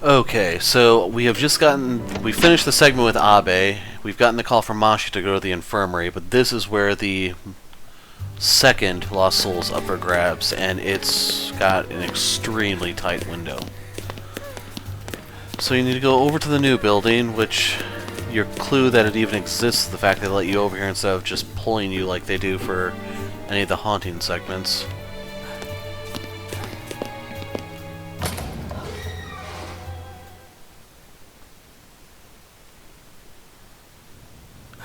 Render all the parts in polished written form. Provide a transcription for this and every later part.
Okay, so we finished the segment with Abe. We've gotten the call from Mashi to go to the infirmary, but this is where the second Lost Soul is up for grabs, and it's got an extremely tight window. So you need to go over to the new building, which your clue that it even exists is the fact they let you over here instead of just pulling you like they do for any of the haunting segments.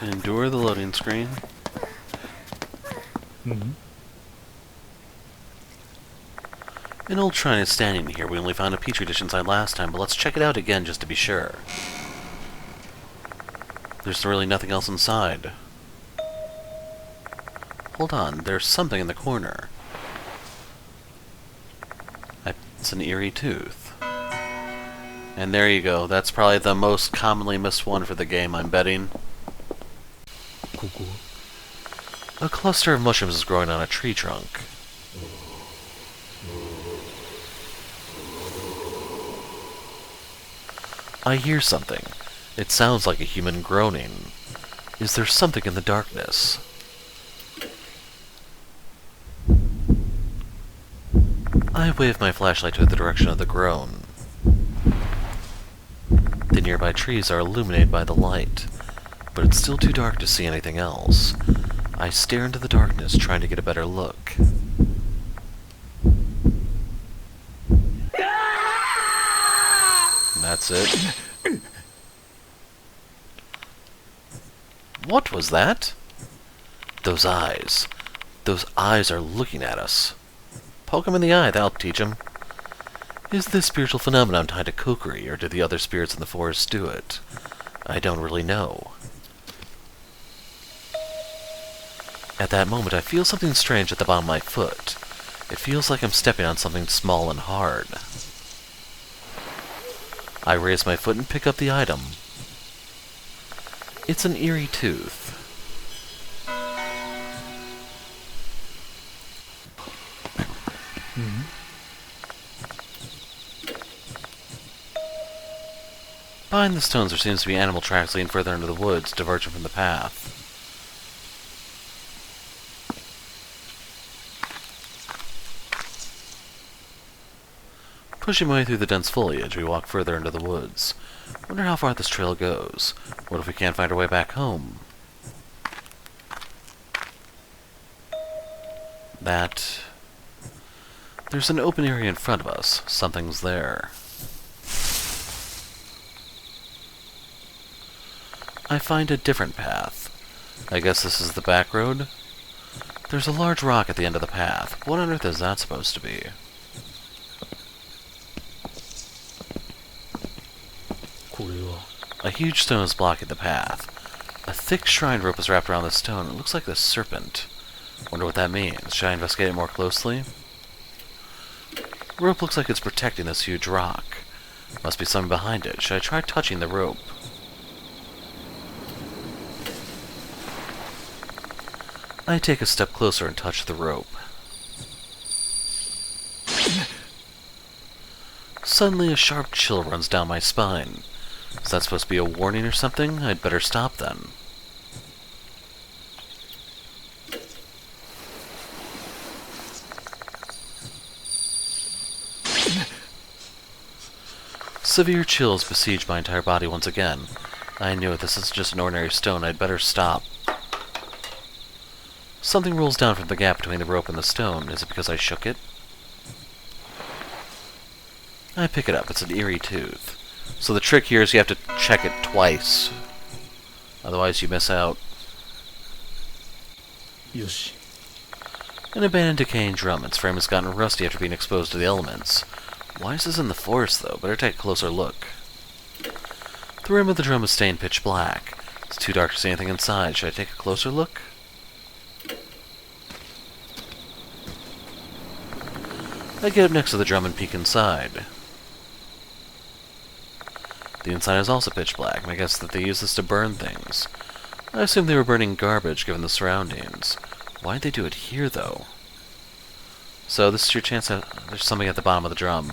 Endure the loading screen. An old shrine is standing here. We only found a petri dish inside last time, but let's check it out again just to be sure. There's really nothing else inside. Hold on, there's something in the corner. It's an eerie tooth. And there you go. That's probably the most commonly missed one for the game, I'm betting. A cluster of mushrooms is growing on a tree trunk. I hear something. It sounds like a human groaning. Is there something in the darkness? I wave my flashlight to the direction of the groan. The nearby trees are illuminated by the light, but it's still too dark to see anything else. I stare into the darkness, trying to get a better look. That's it. What was that? Those eyes. Those eyes are looking at us. Poke him in the eye, that'll teach him. Is this spiritual phenomenon tied to Kokkuri, or do the other spirits in the forest do it? I don't really know. At that moment, I feel something strange at the bottom of my foot. It feels like I'm stepping on something small and hard. I raise my foot and pick up the item. It's an eerie tooth. Behind the stones there seems to be animal tracks leading further into the woods, diverging from the path. Pushing my way through the dense foliage, we walk further into the woods. Wonder how far this trail goes. What if we can't find our way back home? There's an open area in front of us. Something's there. I find a different path. I guess this is the back road? There's a large rock at the end of the path. What on earth is that supposed to be? A huge stone is blocking the path. A thick shrine rope is wrapped around the stone. It looks like the serpent. Wonder what that means. Should I investigate it more closely? The rope looks like it's protecting this huge rock. Must be something behind it. Should I try touching the rope? I take a step closer and touch the rope. Suddenly a sharp chill runs down my spine. Is that supposed to be a warning or something? I'd better stop then. Severe chills besiege my entire body once again. I knew it. This isn't just an ordinary stone. I'd better stop. Something rolls down from the gap between the rope and the stone. Is it because I shook it? I pick it up. It's an eerie tooth. So the trick here is you have to check it twice. Otherwise you miss out. Yoshi. An abandoned decaying drum. Its frame has gotten rusty after being exposed to the elements. Why is this in the forest, though? Better take a closer look. The rim of the drum is stained pitch black. It's too dark to see anything inside. Should I take a closer look? I get up next to the drum and peek inside. The inside is also pitch black. I guess that they use this to burn things. I assume they were burning garbage, given the surroundings. Why'd they do it here, though? So this is your chance to... There's something at the bottom of the drum.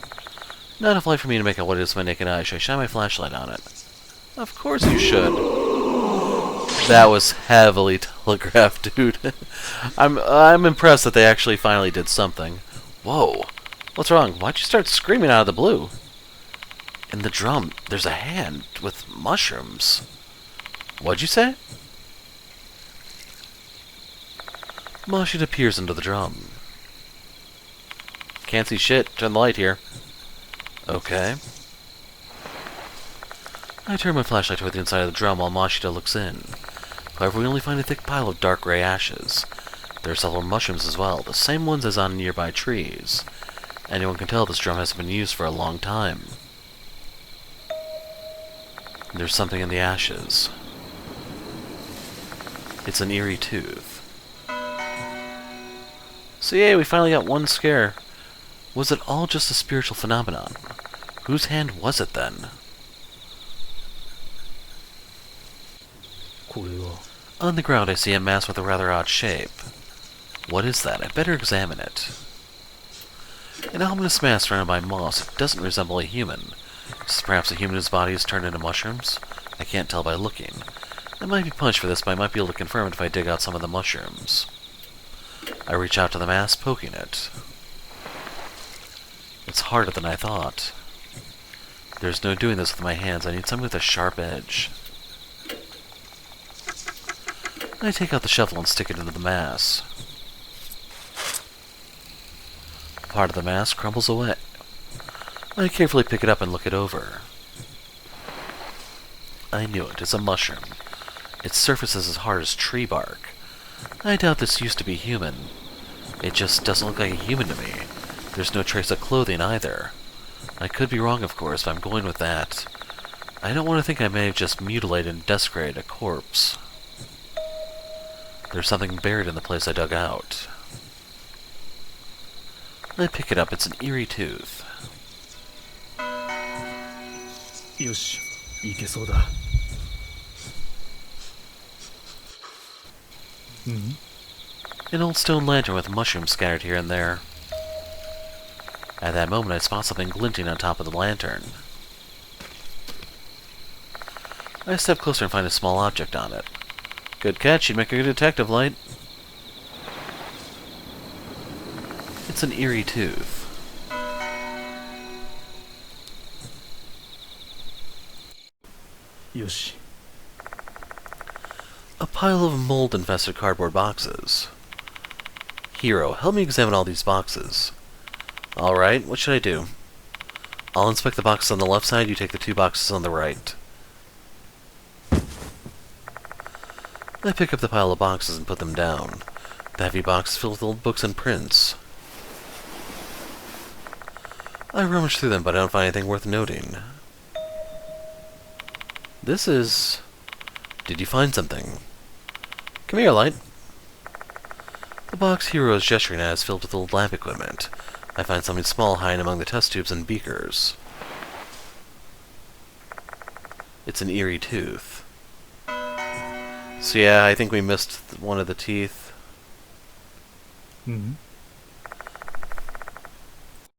Not enough light for me to make out what it is with my naked eye. Should I shine my flashlight on it? Of course you should. That was heavily telegraphed, dude. I'm impressed that they actually finally did something. Whoa. What's wrong? Why'd you start screaming out of the blue? In the drum, there's a hand with mushrooms. What'd you say? Moshit appears into the drum. Can't see shit. Turn the light here. Okay. I turn my flashlight toward the inside of the drum while Mashita looks in. However, we only find a thick pile of dark gray ashes. There are several mushrooms as well, the same ones as on nearby trees. Anyone can tell this drum hasn't been used for a long time. There's something in the ashes. It's an eerie tooth. So yay, we finally got one scare. Was it all just a spiritual phenomenon? Whose hand was it then? On the ground I see a mass with a rather odd shape. What is that? I'd better examine it. An ominous mass surrounded by moss. It doesn't resemble a human. Is this perhaps a human whose body is turned into mushrooms? I can't tell by looking. I might be punished for this, but I might be able to confirm it if I dig out some of the mushrooms. I reach out to the mass, poking it. It's harder than I thought. There's no doing this with my hands. I need something with a sharp edge. I take out the shovel and stick it into the mass. Part of the mass crumbles away. I carefully pick it up and look it over. I knew it. It's a mushroom. Its surface is as hard as tree bark. I doubt this used to be human. It just doesn't look like a human to me. There's no trace of clothing either. I could be wrong, of course, but I'm going with that. I don't want to think I may have just mutilated and desecrated a corpse. There's something buried in the place I dug out. I pick it up. It's an eerie tooth. Yoshi, いけそうだ. An old stone lantern with mushrooms scattered here and there. At that moment, I spot something glinting on top of the lantern. I step closer and find a small object on it. Good catch, you'd make a good detective, Light. It's an eerie tooth. Yoshi. A pile of mold-infested cardboard boxes. Hero, help me examine all these boxes. Alright, what should I do? I'll inspect the boxes on the left side, you take the two boxes on the right. I pick up the pile of boxes and put them down. The heavy box is filled with old books and prints. I rummage through them, but I don't find anything worth noting. This is... Did you find something? Come here, Light. The box Hero is gesturing at is filled with old lab equipment. I find something small hiding among the test tubes and beakers. It's an eerie tooth. So yeah, I think we missed one of the teeth. ん